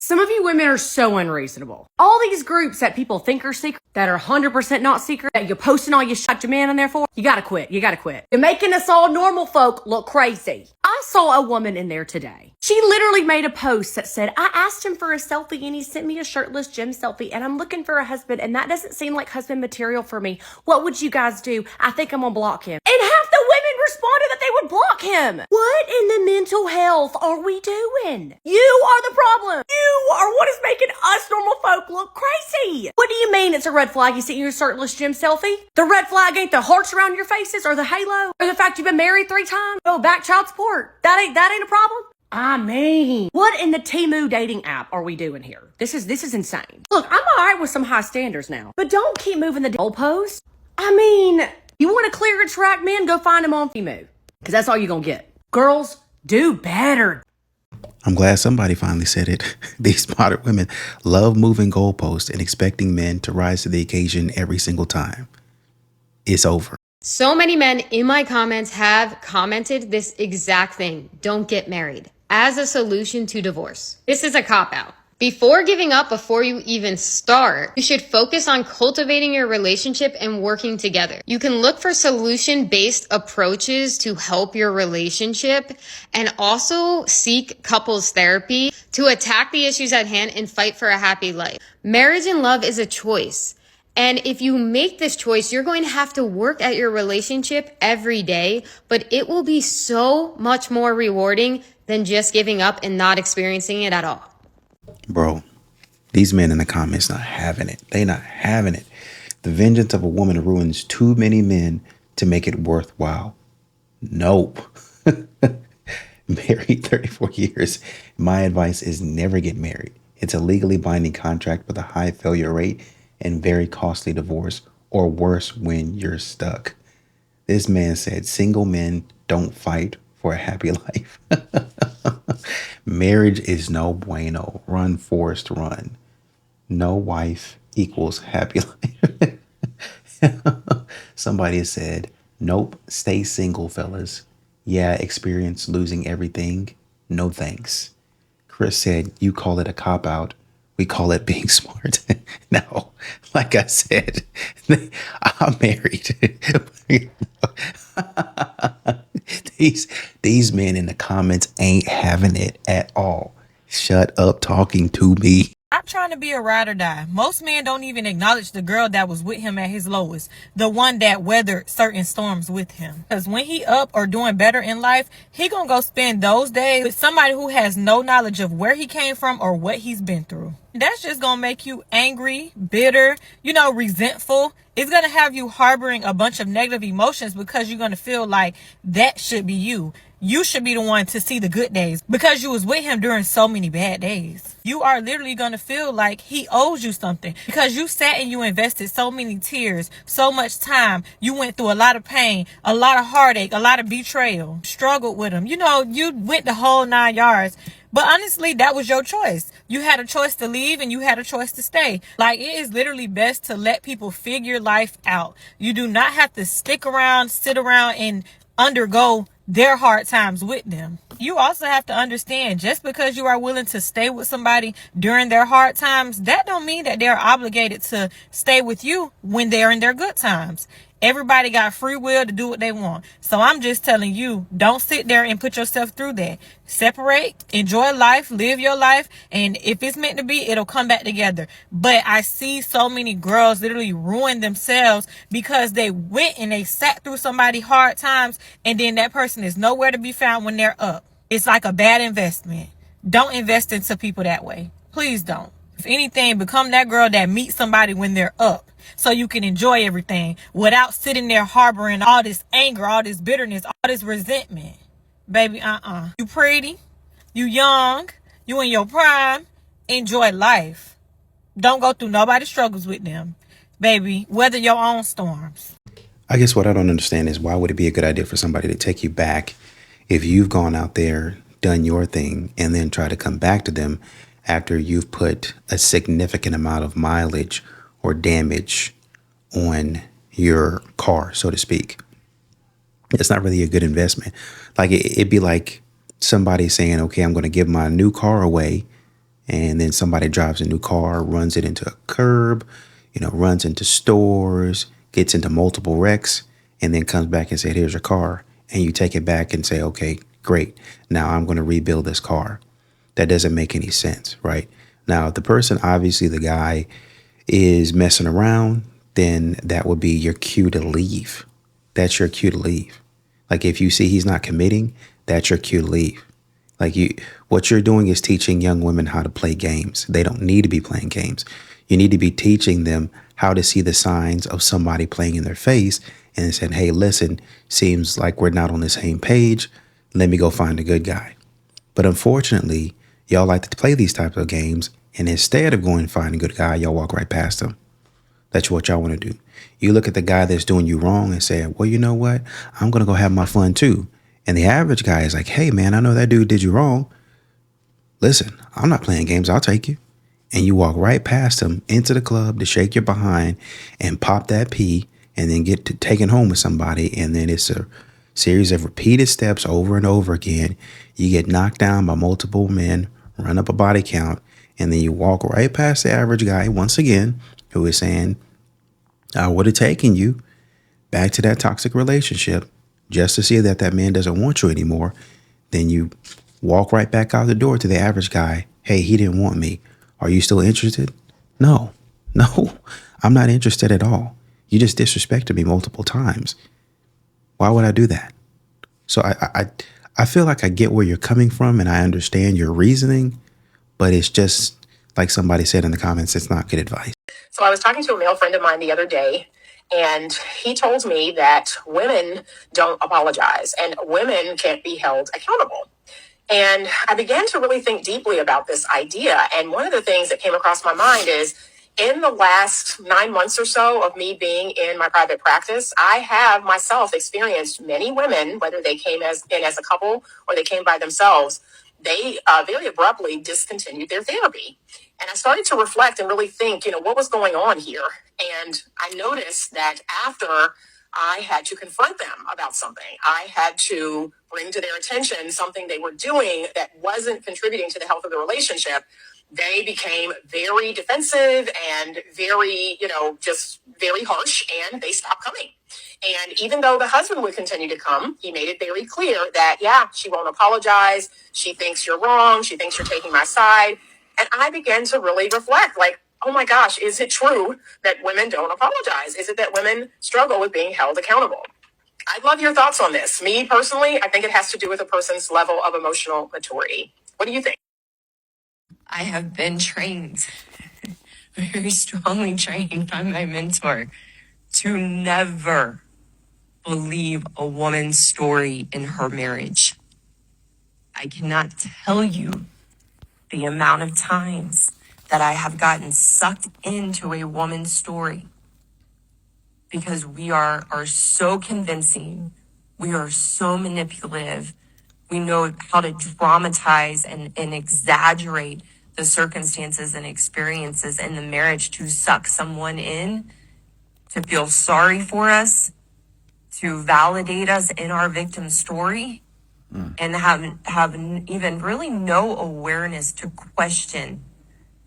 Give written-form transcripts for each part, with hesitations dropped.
Some of you women are so unreasonable. All these groups that people think are secret, that are 100% not secret, that you're posting all your shit your man in there for, you gotta quit. You gotta quit. You're making us all normal folk look crazy. I saw a woman in there today. She literally made a post that said, I asked him for a selfie and he sent me a shirtless gym selfie and I'm looking for a husband and that doesn't seem like husband material for me. What would you guys do? I think I'm gonna block him. And half the women responded that they would block him. What in the mental health are we doing? You are the problem. You are what is making us normal folk look crazy. What do you mean it's a red flag you sent you a shirtless gym selfie? The red flag ain't the hearts around your faces or the halo or the fact you've been married 3 times. Oh, back child support. That ain't a problem. I mean, what in the Temu dating app are we doing here? This is insane. Look, I'm alright with some high standards now, but don't keep moving the goalposts. I mean, you want to clear attract men? Go find them on Temu, because that's all you're gonna get. Girls, do better. I'm glad somebody finally said it. These modern women love moving goalposts and expecting men to rise to the occasion every single time. It's over. So many men in my comments have commented this exact thing. Don't get married as a solution to divorce. This is a cop-out. Before giving up, before you even start, you should focus on cultivating your relationship and working together. You can look for solution-based approaches to help your relationship and also seek couples therapy to attack the issues at hand and fight for a happy life. Marriage and love is a choice. And if you make this choice, you're going to have to work at your relationship every day, but it will be so much more rewarding than just giving up and not experiencing it at all. Bro, these men in the comments not having it. They not having it. The vengeance of a woman ruins too many men to make it worthwhile. Nope. Married 34 years. My advice is never get married. It's a legally binding contract with a high failure rate and very costly divorce, or worse when you're stuck. This man said single men don't fight for a happy life. Marriage is no bueno. Run, Forrest, run. No wife equals happy life. Somebody said, nope, stay single, fellas. Yeah, experience losing everything. No thanks. Chris said, you call it a cop-out. We call it being smart. No, like I said, I'm married. These men in the comments ain't having it at all. Shut up talking to me. I'm trying to be a ride or die. Most men don't even acknowledge the girl that was with him at his lowest, the one that weathered certain storms with him. Because when he up or doing better in life, he gonna go spend those days with somebody who has no knowledge of where he came from or what he's been through. That's just gonna make you angry, bitter, resentful. It's gonna have you harboring a bunch of negative emotions because you're gonna feel like that should be you. You should be the one to see the good days because you was with him during so many bad days. You are literally going to feel like he owes you something because you sat and you invested so many tears, so much time. You went through a lot of pain, a lot of heartache, a lot of betrayal, struggled with him. You went the whole 9 yards. But honestly, that was your choice. You had a choice to leave and you had a choice to stay. Like, it is literally best to let people figure life out. You do not have to stick around, sit around and undergo their hard times with them. You also have to understand, just because you are willing to stay with somebody during their hard times, that don't mean that they're obligated to stay with you when they're in their good times. Everybody got free will to do what they want. So I'm just telling you, don't sit there and put yourself through that. Separate, enjoy life, live your life, and if it's meant to be, it'll come back together. But I see so many girls literally ruin themselves because they went and they sat through somebody's hard times, and then that person is nowhere to be found when they're up. It's like a bad investment. Don't invest into people that way. Please don't. If anything, become that girl that meets somebody when they're up, so you can enjoy everything without sitting there harboring all this anger, all this bitterness, all this resentment. Baby, You pretty, you young, you in your prime, enjoy life. Don't go through nobody's struggles with them. Baby, weather your own storms. I guess what I don't understand is why would it be a good idea for somebody to take you back if you've gone out there, done your thing, and then try to come back to them after you've put a significant amount of mileage or damage on your car, so to speak. It's not really a good investment. Like it'd be like somebody saying, okay, I'm going to give my new car away And then somebody drives a new car, runs it into a curb, runs into stores, gets into multiple wrecks, and then comes back and said, here's your car. And you take it back and say, okay, great. Now I'm going to rebuild this car. That doesn't make any sense, right? Now, if the person, obviously the guy, is messing around, then that would be your cue to leave. That's your cue to leave. Like if you see he's not committing, that's your cue to leave. Like what you're doing is teaching young women how to play games. They don't need to be playing games. You need to be teaching them how to see the signs of somebody playing in their face and saying, hey, listen, seems like we're not on the same page. Let me go find a good guy. But unfortunately, y'all like to play these types of games. And instead of going and finding a good guy, y'all walk right past him. That's what y'all want to do. You look at the guy that's doing you wrong and say, well, you know what? I'm going to go have my fun too. And the average guy is like, hey, man, I know that dude did you wrong. Listen, I'm not playing games. I'll take you. And you walk right past him into the club to shake your behind and pop that pee and then get to taken home with somebody. And then it's a series of repeated steps over and over again. You get knocked down by multiple men, run up a body count, and then you walk right past the average guy once again who is saying, I would have taken you back to that toxic relationship just to see that that man doesn't want you anymore. Then you walk right back out the door to the average guy. Hey, he didn't want me. Are you still interested? No, I'm not interested at all. You just disrespected me multiple times. Why would I do that? So I feel like I get where you're coming from and I understand your reasoning, but it's just like somebody said in the comments, it's not good advice. So I was talking to a male friend of mine the other day, and he told me that women don't apologize and women can't be held accountable. And I began to really think deeply about this idea. And one of the things that came across my mind is in the last 9 months or so of me being in my private practice, I have myself experienced many women, whether they came in as a couple or they came by themselves, they very abruptly discontinued their therapy. And I started to reflect and really think, what was going on here? And I noticed that after I had to confront them about something, I had to bring to their attention something they were doing that wasn't contributing to the health of the relationship, they became very defensive and very, just very harsh, and they stopped coming. And even though the husband would continue to come, he made it very clear that, yeah, she won't apologize. She thinks you're wrong. She thinks you're taking my side. And I began to really reflect, like, oh my gosh, is it true that women don't apologize? Is it that women struggle with being held accountable? I'd love your thoughts on this. Me personally, I think it has to do with a person's level of emotional maturity. What do you think? I have been trained, very strongly trained by my mentor, to never believe a woman's story in her marriage. I cannot tell you the amount of times that I have gotten sucked into a woman's story because we are so convincing. We are so manipulative. We know how to dramatize and exaggerate the circumstances and experiences in the marriage to suck someone in, to feel sorry for us, to validate us in our victim story, and have even really no awareness to question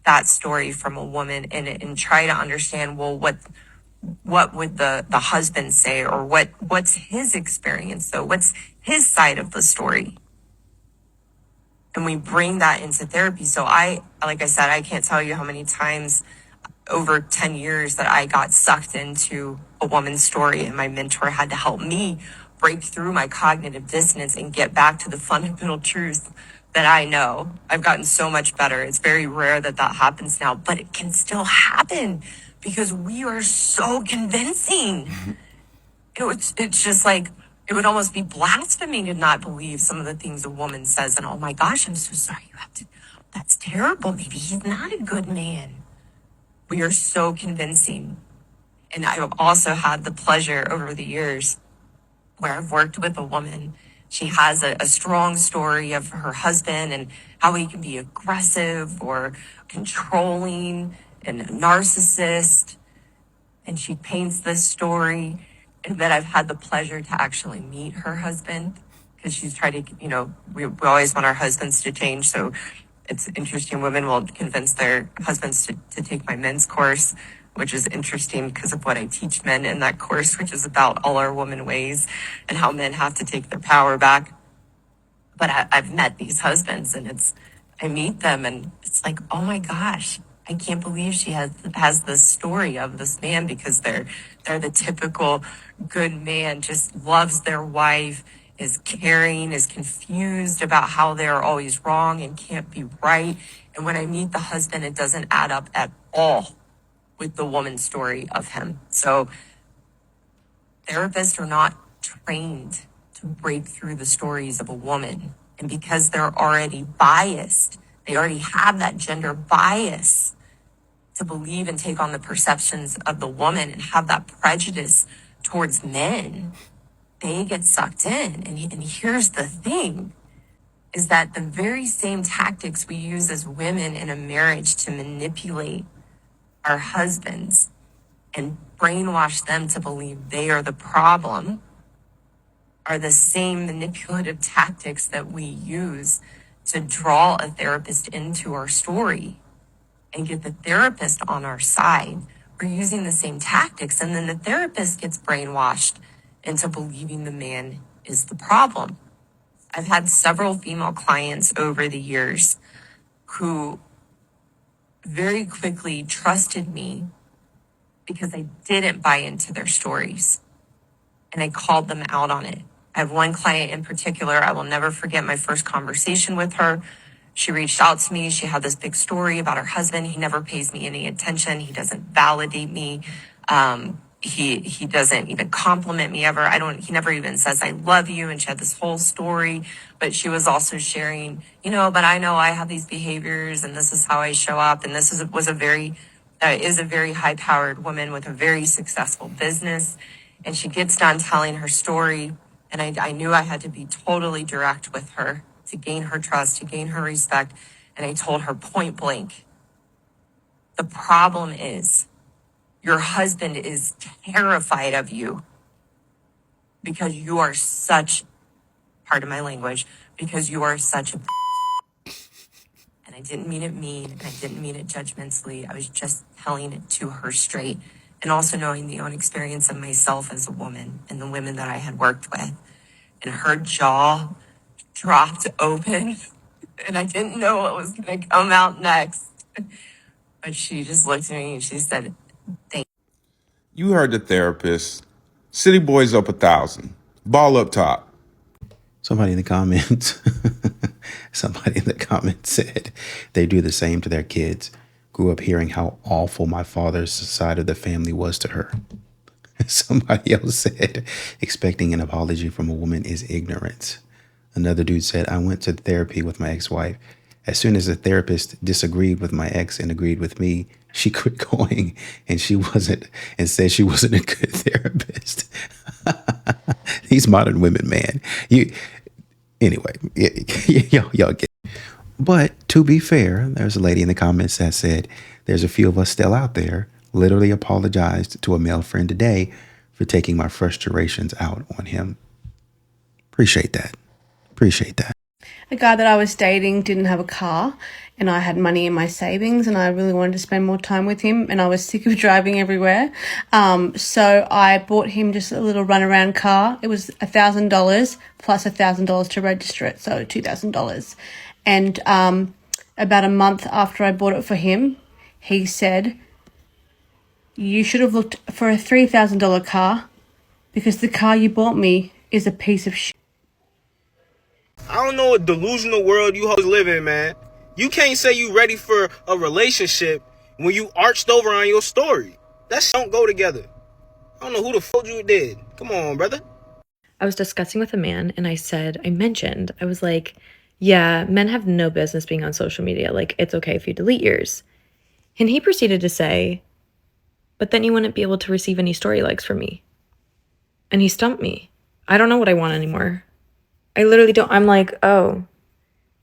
that story from a woman and try to understand, well, what would the husband say, or what's his experience though? What's his side of the story? And we bring that into therapy. So like I said, I can't tell you how many times over 10 years that I got sucked into a woman's story, and my mentor had to help me break through my cognitive dissonance and get back to the fundamental truth that I know. I've gotten so much better. It's very rare that happens now, but it can still happen because we are so convincing. It's just like, it would almost be blasphemy to not believe some of the things a woman says. And, oh my gosh, I'm so sorry. That's terrible. Maybe he's not a good man. We are so convincing. And I've also had the pleasure over the years where I've worked with a woman. She has a strong story of her husband and how he can be aggressive or controlling and a narcissist. And she paints this story. And then I've had the pleasure to actually meet her husband, because she's tried to, we always want our husbands to change. So It's interesting. Women will convince their husbands to take my men's course, which is interesting because of what I teach men in that course, which is about all our woman ways and how men have to take their power back. But I've met these husbands, and I meet them, and it's like, oh my gosh, I can't believe she has this story of this man, because they're the typical good man, just loves their wife, is caring, is confused about how they're always wrong and can't be right. And when I meet the husband, it doesn't add up at all with the woman's story of him. So therapists are not trained to break through the stories of a woman. And because they're already biased, they already have that gender bias to believe and take on the perceptions of the woman and have that prejudice towards men, they get sucked in. And here's the thing, is that the very same tactics we use as women in a marriage to manipulate our husbands and brainwash them to believe they are the problem are the same manipulative tactics that we use to draw a therapist into our story and get the therapist on our side. We're using the same tactics, and then the therapist gets brainwashed into believing the man is the problem. I've had several female clients over the years who very quickly trusted me because I didn't buy into their stories, and I called them out on it. I have one client in particular, I will never forget my first conversation with her. She reached out to me. She had this big story about her husband. He never pays me any attention. He doesn't validate me. He doesn't even compliment me ever. He never even says, I love you. And she had this whole story, but she was also sharing, but I know I have these behaviors and this is how I show up. And this is a very high powered woman with a very successful business. And she gets done telling her story. And I knew I had to be totally direct with her to gain her trust, to gain her respect. And I told her point blank, the problem is your husband is terrified of you because you are such, pardon my language, because you are such a and I didn't mean it mean, and I didn't mean it judgmentally. I was just telling it to her straight, and also knowing the own experience of myself as a woman and the women that I had worked with. And her jaw dropped open, and I didn't know what was going to come out next. But she just looked at me and she said, thank You heard the therapist. City Boys up 1,000. Ball up top. Somebody in the comments, said they do the same to their kids. Grew up hearing how awful my father's side of the family was to her. Somebody else said expecting an apology from a woman is ignorance. Another dude said, I went to therapy with my ex-wife. As soon as the therapist disagreed with my ex and agreed with me, she quit going and said she wasn't a good therapist. These modern women, man. Anyway, y'all get it. But to be fair, there's a lady in the comments that said there's a few of us still out there. Literally apologized to a male friend today for taking my frustrations out on him. Appreciate that. A guy that I was dating didn't have a car, and I had money in my savings, and I really wanted to spend more time with him, and I was sick of driving everywhere. So I bought him just a little runaround car. It was $1,000 plus $1,000 to register it, so $2,000. And about a month after I bought it for him, he said, you should have looked for a $3,000 car because the car you bought me is a piece of shit. I don't know what delusional world you hoes live in, man. You can't say you ready for a relationship when you arched over on your story. That don't go together. I don't know who the fuck you did. Come on, brother. I was discussing with a man and I was like, yeah, men have no business being on social media. Like, it's okay if you delete yours. And he proceeded to say, but then you wouldn't be able to receive any story likes from me. And he stumped me. I don't know what I want anymore. I literally don't. I'm like, oh,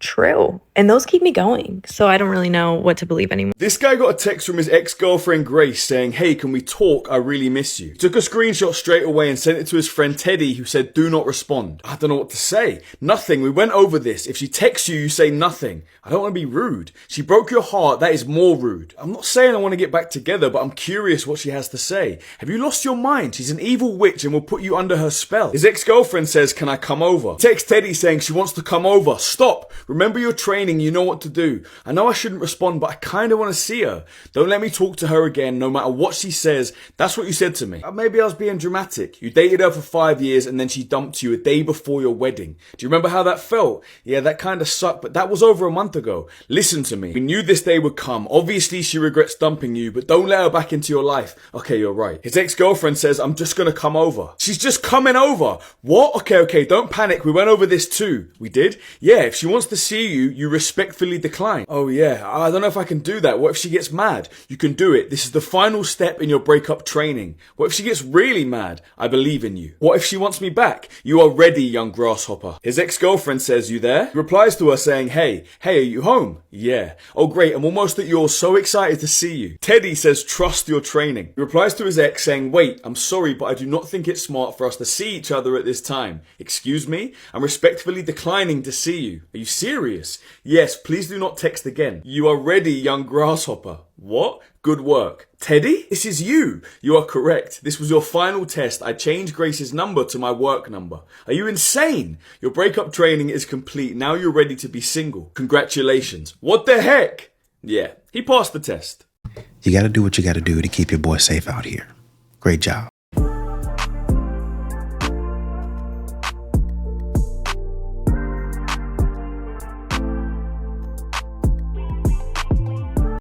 true. And those keep me going. So I don't really know what to believe anymore. This guy got a text from his ex-girlfriend Grace saying, "Hey, can we talk? I really miss you." Took a screenshot straight away and sent it to his friend Teddy, who said, "Do not respond." I don't know what to say. Nothing. We went over this. If she texts you, you say nothing. I don't want to be rude. She broke your heart. That is more rude. I'm not saying I want to get back together, but I'm curious what she has to say. Have you lost your mind? She's an evil witch and will put you under her spell. His ex-girlfriend says, "Can I come over?" Text Teddy saying she wants to come over. Stop. Remember your training. You know what to do. I know I shouldn't respond, but I kind of want to see her. Don't let me talk to her again, no matter what she says. That's what you said to me. Maybe I was being dramatic. You dated her for 5 years and then she dumped you a day before your wedding. Do you remember how that felt? Yeah, that kind of sucked, but that was over a month ago. Listen to me. We knew this day would come. Obviously, she regrets dumping you, but don't let her back into your life. Okay, you're right. His ex-girlfriend says, "I'm just gonna come over." She's just coming over. What? Okay, don't panic. We went over this too. We did? Yeah, if she wants to see you, you respectfully decline. Oh yeah, I don't know if I can do that. What if she gets mad? You can do it. This is the final step in your breakup training. What if she gets really mad? I believe in you. What if she wants me back? You are ready, young grasshopper. His ex-girlfriend says, "You there?" He replies to her saying, Hey, are you home?" Yeah. "Oh great, I'm almost at yours. So excited to see you." Teddy says, "Trust your training." He replies to his ex saying, "Wait, I'm sorry, but I do not think it's smart for us to see each other at this time." "Excuse me? I'm respectfully declining to see you." "Are you serious?" "Yes, please do not text again." "You are ready, young grasshopper." "What? Good work." "Teddy, this is you." "You are correct. This was your final test. I changed Grace's number to my work number." "Are you insane? Your breakup training is complete. Now you're ready to be single. Congratulations." "What the heck?" Yeah, he passed the test. You got to do what you got to do to keep your boy safe out here. Great job.